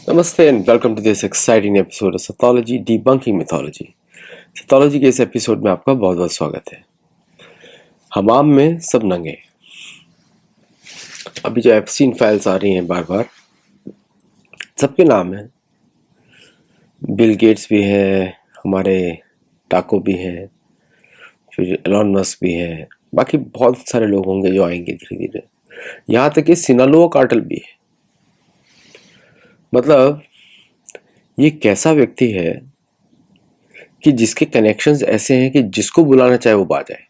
Namaste and welcome to this exciting episode of Sathology Debunking Mythology. Sathology के इस episode में आपका बहुत बहुत स्वागत है। हमाम में सब नंगे। अभी जो एप्स्टीन फाइल्स आ रही हैं बार बार, सबके नाम हैं। बिल गेट्स भी है, हमारे टाको भी है, फिर एलॉन मस्क भी है, बाकी बहुत सारे लोग होंगे जो आएंगे धीरे धीरे। यहाँ तक कि सिनालोआ कार्टेल भी है। मतलब ये कैसा व्यक्ति है कि जिसके कनेक्शंस ऐसे हैं कि जिसको बुलाना चाहे वो आ जाए,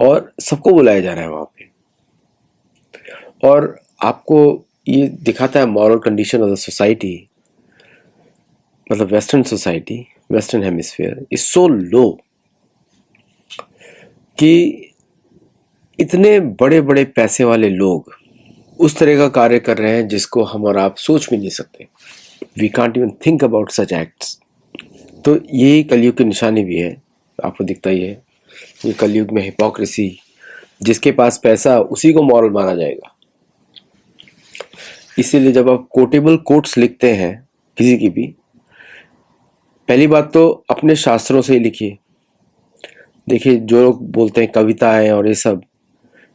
और सबको बुलाया जा रहा है वहां पे। और आपको ये दिखाता है moral condition of the society, मतलब western society, western hemisphere is so low कि इतने बड़े बड़े पैसे वाले लोग उस तरह का कार्य कर रहे हैं जिसको हम और आप सोच भी नहीं सकते। We can't even think about such acts. तो यही कलयुग की निशानी भी है, आपको दिखता ही है। ये कलयुग में हिपोक्रेसी, जिसके पास पैसा उसी को मॉरल माना जाएगा। इसीलिए जब आप कोटेबल कोट्स लिखते हैं किसी की भी, पहली बात तो अपने शास्त्रों से ही लिखिए। देखिए, जो लोग बोलते हैं कविता है और ये सब,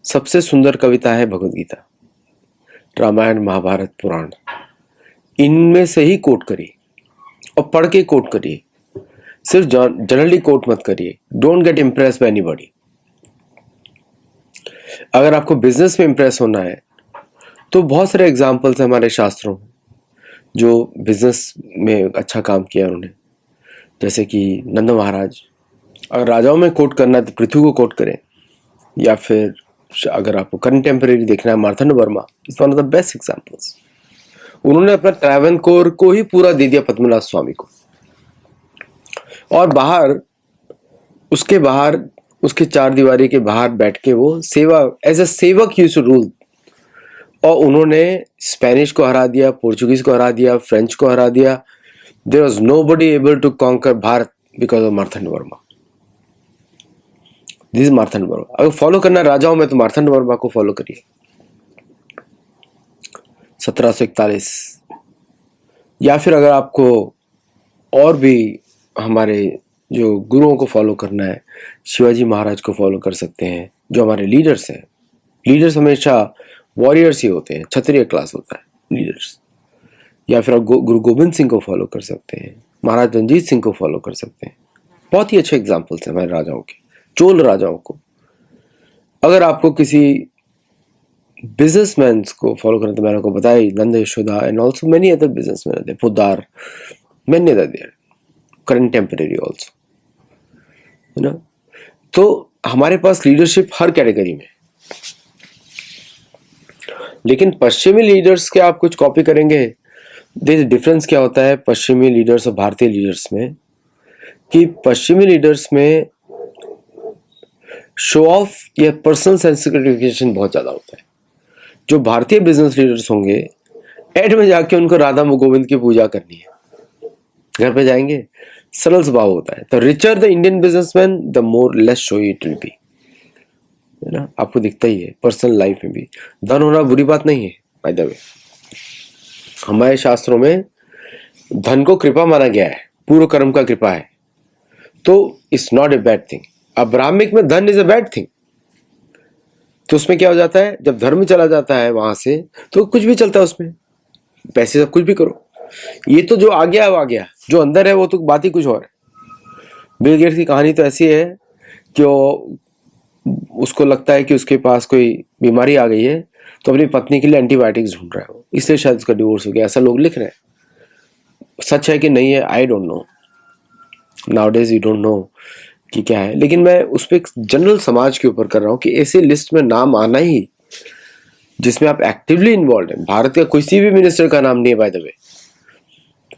सबसे सुंदर कविता है भगवद गीता, रामायण, महाभारत, पुराण। इनमें से ही कोट करिए और पढ़ के कोट करिए। सिर्फ जनरली कोट मत करिए। Don't get impress by anybody. अगर आपको बिजनेस में इम्प्रेस होना है तो बहुत सारे एग्जाम्पल्स हैं हमारे शास्त्रों में जो बिजनेस में अच्छा काम किया उन्होंने, जैसे कि नंद महाराज। अगर राजाओं में कोट करना है तो पृथ्वी को कोट करें, या फिर अगर आपको कंटेम्परेरी देखना है, Martand Verma is one of the best examples. उन्होंने अपना ट्रैवनकोर को ही पूरा दे दिया पद्मनाभ स्वामी को, और बाहर उसके चार दीवारी के बाहर बैठ के वो सेवा, एज अ सेवक यूज्ड टू रूल। और उन्होंने स्पेनिश को हरा दिया, पोर्चुगीज को हरा दिया, फ्रेंच को हरा दिया। There was nobody able to conquer Bharat because of Martand Varma. This is Martand Varma. अगर फॉलो करना राजाओं में तो मार्तंड वर्मा को फॉलो करिए। 1741। या फिर अगर आपको और भी हमारे जो गुरुओं को फॉलो करना है, शिवाजी महाराज को फॉलो कर सकते हैं, जो हमारे लीडर्स हैं। लीडर्स हमेशा वॉरियर्स ही होते हैं, क्षत्रिय क्लास होता है लीडर्स। या फिर आप गुरु गोविंद सिंह को फॉलो कर सकते हैं, महाराज रंजीत सिंह को फॉलो कर सकते हैं। बहुत ही अच्छे एग्जाम्पल्स हैं हमारे राजाओं के, चोल राजाओं को। अगर आपको किसी बिजनेसमैन को फॉलो करना, तो मैंने आपको बताया Nand Yashoda and also many other businessman, Poddar, many other there, contemporary also, है ना। तो हमारे पास लीडरशिप हर कैटेगरी में। लेकिन पश्चिमी लीडर्स के आप कुछ कॉपी करेंगे, डिफरेंस क्या होता है पश्चिमी लीडर्स और भारतीय लीडर्स में, कि पश्चिमी लीडर्स में शो ऑफ या पर्सनल सेंसिटिफिकेशन बहुत ज्यादा होता है। जो भारतीय बिजनेस लीडर्स होंगे, एड में जाके उनको राधा गोविंद की पूजा करनी है, घर पे जाएंगे, सरल स्वभाव होता है। तो richer the Indian businessman, the more less show it will be, है ना। आपको दिखता ही है पर्सनल लाइफ में भी। धन होना बुरी बात नहीं है, बाय द वे। हमारे शास्त्रों में धन को कृपा माना गया है, पूर्व कर्म का कृपा है, तो it's not a bad thing. Abrahamic में धन इज अ बैड थिंग। तो उसमें क्या हो जाता है, जब धर्म चला जाता है वहां से, तो कुछ भी चलता है उसमें, पैसे सब कुछ भी करो। ये तो जो आ गया वो आ गया, जो अंदर है वो तो बात ही कुछ और है। बिल गेट्स की कहानी तो ऐसी है कि उसको लगता है कि उसके पास कोई बीमारी आ गई है, तो अपनी पत्नी के लिए एंटीबायोटिक्स ढूंढ रहा है वो, इसलिए शायद उसका डिवोर्स हो गया, ऐसा लोग लिख रहे हैं। सच है कि नहीं है, I don't know, nowadays you don't know कि क्या है। लेकिन मैं उस पर जनरल समाज के ऊपर कर रहा हूँ कि ऐसे लिस्ट में नाम आना ही जिसमें आप एक्टिवली इन्वॉल्व हैं। भारत का किसी भी मिनिस्टर का नाम नहीं है बाय द वे।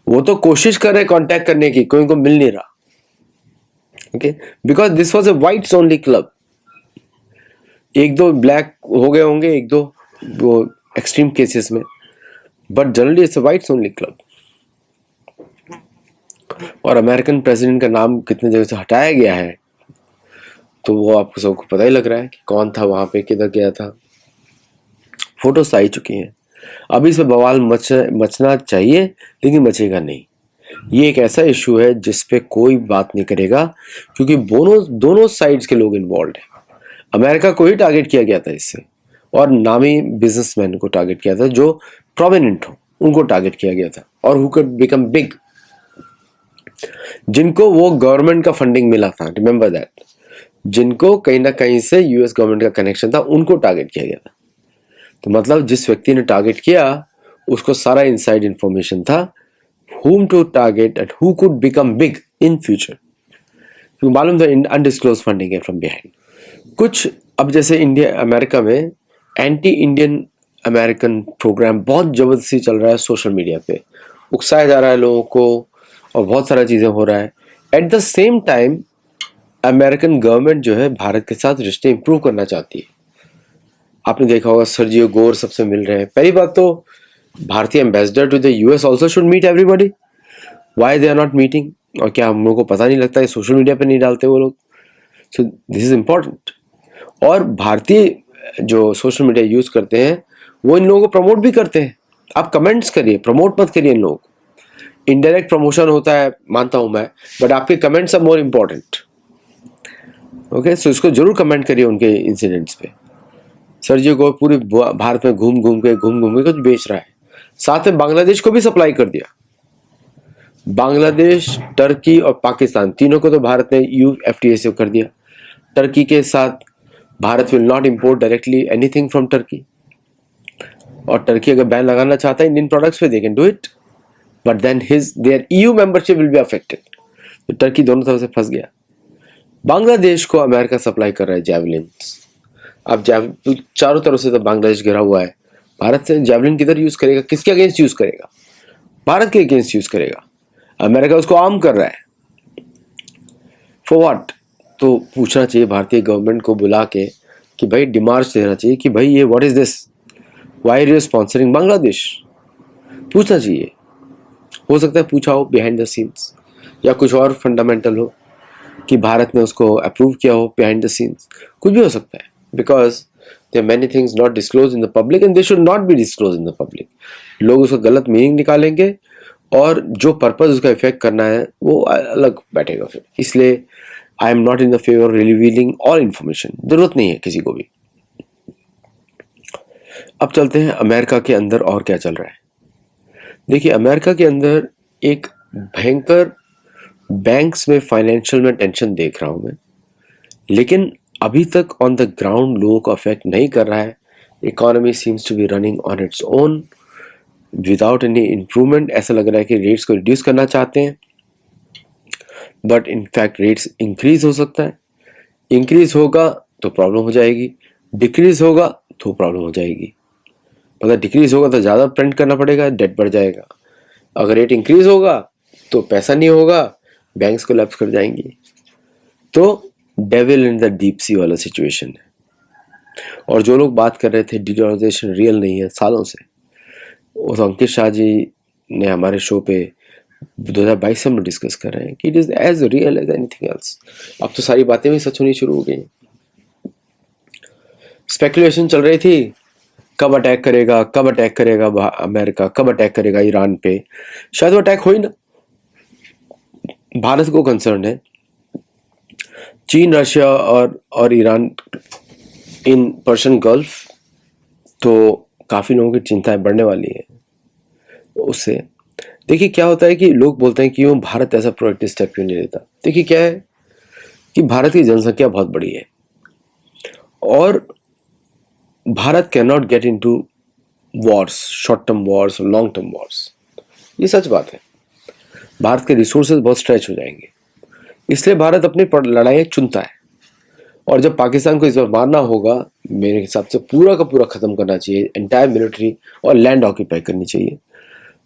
वो तो कोशिश कर रहे कांटेक्ट करने की, कोई को मिल नहीं रहा, okay, because this was a whites only club. एक दो ब्लैक हो गए होंगे, एक दो वो एक्सट्रीम केसेस में, but generally it's a whites only club. और अमेरिकन प्रेसिडेंट का नाम कितने जगह से हटाया गया है, तो वो आपको सबको पता ही लग रहा है कि कौन था वहां पे, किधर गया था। फोटोस आई चुकी हैं। अभी से बवाल मचना चाहिए लेकिन मचेगा नहीं। ये एक ऐसा इशू है जिस पे कोई बात नहीं करेगा, क्योंकि दोनों साइड्स के लोग इन्वॉल्व हैं। अमेरिका को ही टारगेट किया गया था इससे, और नामी बिजनेसमैन को टारगेट किया था जो प्रोमिनेंट हो, उनको टारगेट किया गया था, और हु कुड बिकम बिग, जिनको वो गवर्नमेंट का फंडिंग मिला था, रिमेंबर दैट, जिनको कहीं ना कहीं से यूएस गवर्नमेंट का कनेक्शन था, उनको टारगेट किया गया था। तो मतलब जिस व्यक्ति ने टारगेट किया उसको सारा इनसाइड इंफॉर्मेशन था whom to target and who could become big in future, क्योंकि मालूम था अनडिस्क्लोज फंडिंग है फ्रॉम बिहाइंड। कुछ अब जैसे इंडिया अमेरिका में एंटी इंडियन अमेरिकन प्रोग्राम बहुत जबरदस्ती चल रहा है सोशल मीडिया पे, उकसाया जा रहा है लोगों को और बहुत सारा चीज़ें हो रहा है। At the same time American government जो है भारत के साथ रिश्ते इंप्रूव करना चाहती है। आपने देखा होगा सर्जियो गोर सबसे मिल रहे हैं। पहली बात तो भारतीय ambassador to the US also should meet everybody, why they are not meeting? और क्या हम लोगों को पता नहीं लगता है? सोशल मीडिया पे नहीं डालते वो लोग? So this is important. और भारतीय जो सोशल मीडिया यूज करते हैं वो इन लोगों को प्रमोट भी करते हैं। आप कमेंट्स करिए, प्रमोट मत करिए इन लोगों को। इनडायरेक्ट प्रमोशन होता है मानता हूं मैं, बट आपके comments are more important. Okay, so इसको जरूर कमेंट करिए उनके इंसिडेंट्स पे। सर्जियो को पूरे भारत में घूम घूम के कुछ बेच रहा है, साथ में बांग्लादेश को भी सप्लाई कर दिया। बांग्लादेश, टर्की और पाकिस्तान तीनों को तो भारत ने यूएफटीए से कर दिया। टर्की के साथ Bharat will not import directly anything from Turkey, और टर्की अगर बैन लगाना चाहता है इंडियन प्रोडक्ट्स पे, they can do it, but then their EU membership will be affected. तो टर्की दोनों तरफ से फंस गया। बांग्लादेश को अमेरिका सप्लाई कर रहा है जैवलिन्स। अब चारों तरफ से तो बांग्लादेश घिरा हुआ है, भारत से जैवलिन किधर यूज करेगा? किसके अगेंस्ट यूज करेगा? भारत के अगेंस्ट यूज करेगा। अमेरिका उसको आर्म कर रहा है, फॉर व्हाट? तो पूछना चाहिए भारतीय गवर्नमेंट को बुला के कि भाई डिमार्च देना चाहिए कि भाई ये what is this, why are you sponsoring Bangladesh? पूछना चाहिए। हो सकता है पूछा हो बिहाइंड द सीन्स, या कुछ और फंडामेंटल हो कि भारत ने उसको अप्रूव किया हो बिहाइंड द सीन्स, कुछ भी हो सकता है। Because there are many things not disclose in the public and they should not be disclose in the public. लोग उसका गलत मीनिंग निकालेंगे और जो पर्पज उसका इफेक्ट करना है वो अलग बैठेगा फिर। इसलिए I am not in the favour revealing all information, जरूरत नहीं है किसी को भी। अब चलते हैं अमेरिका के अंदर और क्या चल रहा है। देखिए, अमेरिका के अंदर एक भयंकर बैंक्स में फाइनेंशियल में टेंशन देख रहा हूं मैं, लेकिन अभी तक ऑन द ग्राउंड लोगों को अफेक्ट नहीं कर रहा है। Economy seems to be running on its own without any improvement. ऐसा लग रहा है कि रेट्स को रिड्यूस करना चाहते हैं, बट इनफैक्ट रेट्स इंक्रीज हो सकता है। इंक्रीज होगा तो प्रॉब्लम हो जाएगी, डिक्रीज होगा तो प्रॉब्लम हो जाएगी। अगर डिक्रीज होगा तो ज़्यादा प्रिंट करना पड़ेगा, डेट बढ़ जाएगा। अगर रेट इंक्रीज होगा तो पैसा नहीं होगा, बैंक्स कोलैप्स कर जाएंगी। तो devil in the deep sea वाला सिचुएशन है। और जो लोग बात कर रहे थे डिडॉलराइजेशन रियल नहीं है सालों से, उस अंकित शाह जी ने हमारे शो पे 2022 में डिस्कस कर रहे हैं कि it is as real as anything else. अब तो सारी बातें भी सच होनी शुरू हो गई। स्पेकुलेशन चल रही थी कब अटैक करेगा, कब अटैक करेगा अमेरिका, कब अटैक करेगा ईरान पे। शायद वो अटैक हो ही ना। भारत को कंसर्न है चीन, रशिया और ईरान इन पर्शियन गल्फ, तो काफ़ी लोगों की चिंताएं बढ़ने वाली है उससे। देखिए क्या होता है कि लोग बोलते हैं कि क्यों भारत ऐसा प्रोएक्टिव स्टेप क्यों नहीं लेता। देखिए क्या है कि भारत की जनसंख्या बहुत बड़ी है और Bharat can not get into Wars, short term Wars और लॉन्ग टर्म वॉर्स। ये सच बात है। भारत के रिसोर्सेज बहुत स्ट्रेच हो जाएंगे, इसलिए भारत अपनी लड़ाइयाँ चुनता है। और जब पाकिस्तान को इस बार मारना होगा, मेरे हिसाब से पूरा का पूरा खत्म करना चाहिए, एंटायर मिलिट्री और लैंड ऑक्यूपाई करनी चाहिए,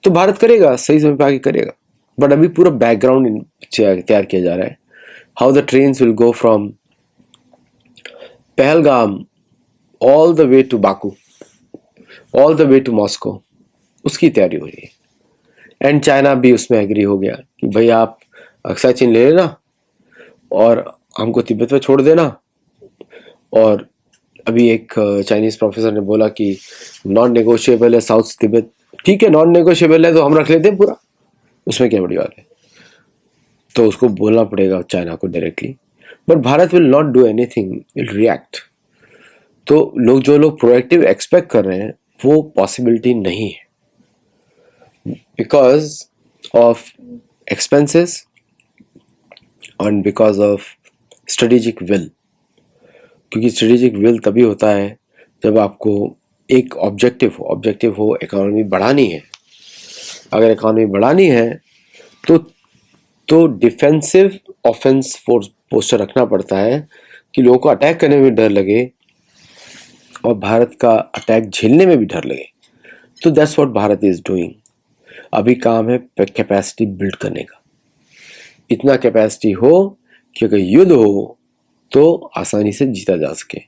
तो भारत करेगा, सही समय पे आगे करेगा। बट अभी पूरा बैकग्राउंड तैयार किया जा रहा है। How the trains will go from Pahalgam all the way to Baku, all the way to Moscow, उसकी तैयारी हो रही है। एंड चाइना भी उसमें एग्री हो गया कि भाई आप अक्साई चीन ले लेना और हमको तिब्बत में छोड़ देना, और अभी एक चाइनीज प्रोफेसर ने बोला कि नॉन नेगोशिएबल है साउथ तिब्बत। ठीक है, नॉन नेगोशिएबल है तो हम रख लेते हैं पूरा, उसमें क्या बड़ी बात है। तो उसको बोलना पड़ेगा चाइना को directly, but Bharat will not do anything, will react. तो जो लोग प्रोएक्टिव एक्सपेक्ट कर रहे हैं वो पॉसिबिलिटी नहीं है, because of expenses and because of strategic will. क्योंकि स्ट्रेटेजिक विल तभी होता है जब आपको एक ऑब्जेक्टिव हो इकोनॉमी बढ़ानी है। अगर इकोनॉमी बढ़ानी है तो डिफेंसिव ऑफेंस पोस्टर रखना पड़ता है कि लोगों को अटैक करने में डर लगे और भारत का अटैक झेलने में भी डर लगे। तो that's what Bharat is doing. अभी काम है कैपेसिटी बिल्ड करने का, इतना कैपेसिटी हो कि अगर युद्ध हो तो आसानी से जीता जा सके,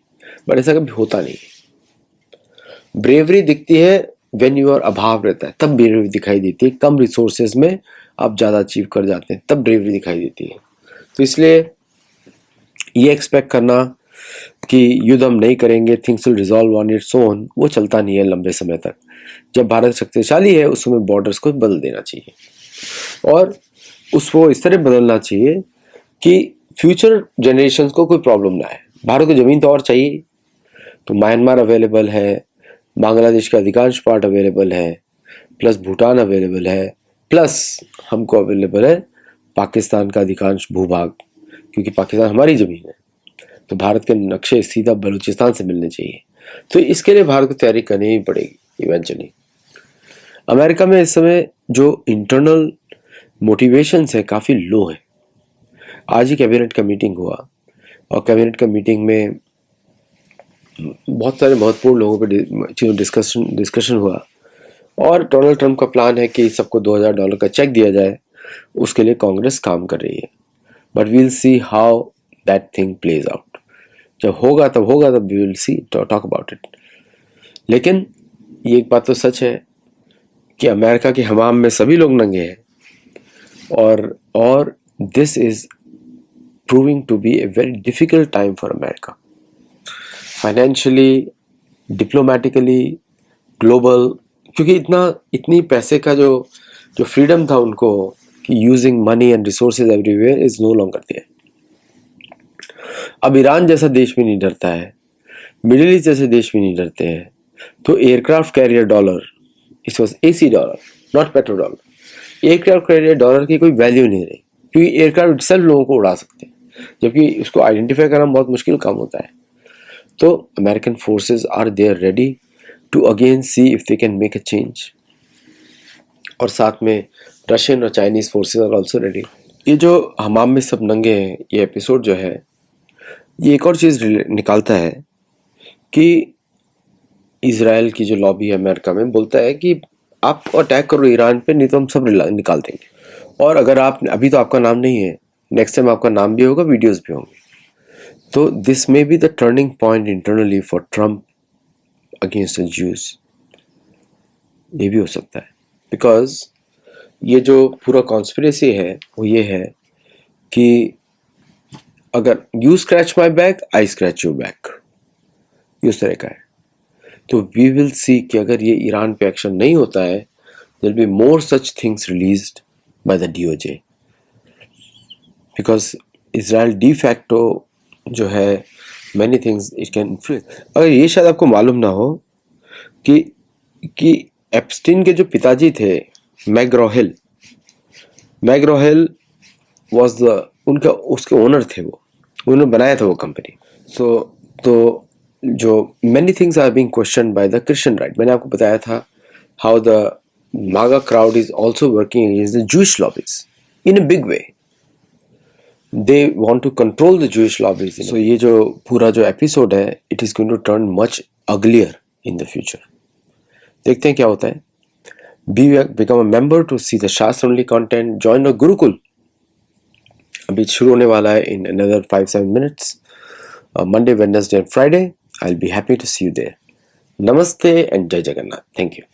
बट ऐसा कभी होता नहीं है। ब्रेवरी दिखती है व्हेन यूर अभाव रहता है, तब ब्रेवरी दिखाई देती है। कम रिसोर्सेज में आप ज़्यादा अचीव कर जाते हैं, तब ब्रेवरी दिखाई देती है। तो इसलिए ये एक्सपेक्ट करना कि युद्ध हम नहीं करेंगे, things will resolve on its own, वो चलता नहीं है लंबे समय तक। जब भारत शक्तिशाली है उस समय बॉर्डर्स को बदल देना चाहिए, और उसको इस तरह बदलना चाहिए कि फ्यूचर जनरेशन को कोई प्रॉब्लम ना आए। भारत को ज़मीन तो और चाहिए, तो म्यांमार अवेलेबल है, बांग्लादेश का अधिकांश पार्ट अवेलेबल है, प्लस भूटान अवेलेबल है, प्लस हमको अवेलेबल है पाकिस्तान का अधिकांश भूभाग, क्योंकि पाकिस्तान हमारी ज़मीन है। तो भारत के नक्शे सीधा बलूचिस्तान से मिलने चाहिए। तो इसके लिए भारत को तैयारी करनी ही पड़ेगी इवेंचुअली। अमेरिका में इस समय जो इंटरनल मोटिवेशंस है काफ़ी लो है। आज ही कैबिनेट का मीटिंग हुआ और कैबिनेट का मीटिंग में बहुत सारे महत्वपूर्ण लोगों पर डिस्कशन हुआ, और डोनाल्ड ट्रंप का प्लान है कि सबको $2000 का चेक दिया जाए। उसके लिए कांग्रेस काम कर रही है, but we'll see how that thing plays out. जब होगा तब we will see, talk about it. लेकिन ये एक बात तो सच है कि अमेरिका के हमाम में सभी लोग नंगे हैं, और this is proving to be a very difficult time for America, financially, diplomatically, global. क्योंकि इतनी पैसे का जो फ्रीडम था उनको कि using money and resources everywhere is no longer there. अब ईरान जैसा देश भी नहीं डरता है, मिडिल ईस्ट जैसे देश भी नहीं डरते हैं। तो aircraft carrier dollar, it was AC dollar not petro dollar. Aircraft carrier dollar की कोई वैल्यू नहीं रही, क्योंकि एयरक्राफ्ट सेल्फ लोगों को उड़ा सकते हैं, जबकि उसको आइडेंटिफाई करना बहुत मुश्किल काम होता है। तो American forces are there ready to again see if they can make a change, और साथ में रशियन और Chinese forces are also ready. ये जो हमाम में सब नंगे हैं, ये एपिसोड जो है ये एक और चीज़ निकालता है कि इजराइल की जो लॉबी है अमेरिका में बोलता है कि आप अटैक करो ईरान पे, नहीं तो हम सब निकाल देंगे। और अगर आप अभी तो आपका नाम नहीं है, नेक्स्ट टाइम आपका नाम भी होगा, वीडियोस भी होंगे। तो this may be the turning point internally for Trump against the Jews. ये भी हो सकता है, बिकॉज ये जो पूरा कॉन्स्पिरेसी है वो ये है कि अगर you scratch my back I scratch you back, इस तरह का है। तो वी विल सी कि अगर ये ईरान पे एक्शन नहीं होता है, there will be more such things released by the DOJ, because Israel de facto जो है many things it can influence. अगर ये शायद आपको मालूम ना हो कि एप्स्टीन के जो पिताजी थे मैग्रोहिल वाज द उनका उसके ओनर थे, वो उन्होंने बनाया था वो कंपनी। तो जो many things are being question by the Christian right. मैंने आपको बताया था how the MAGA crowd is also working against the Jewish lobbies in a big way. They want to control the Jewish lobbies. So ये जो पूरा जो episode है, it is going to turn much uglier in the future. देखते हैं क्या होता है। Become a member to see the Shastra only content. Join our Gurukul. अभी शुरू होने वाला है in another 5-7 minutes. Monday, Wednesday and Friday. I'll be happy to see you there. Namaste and Jai Jagannath. Thank you.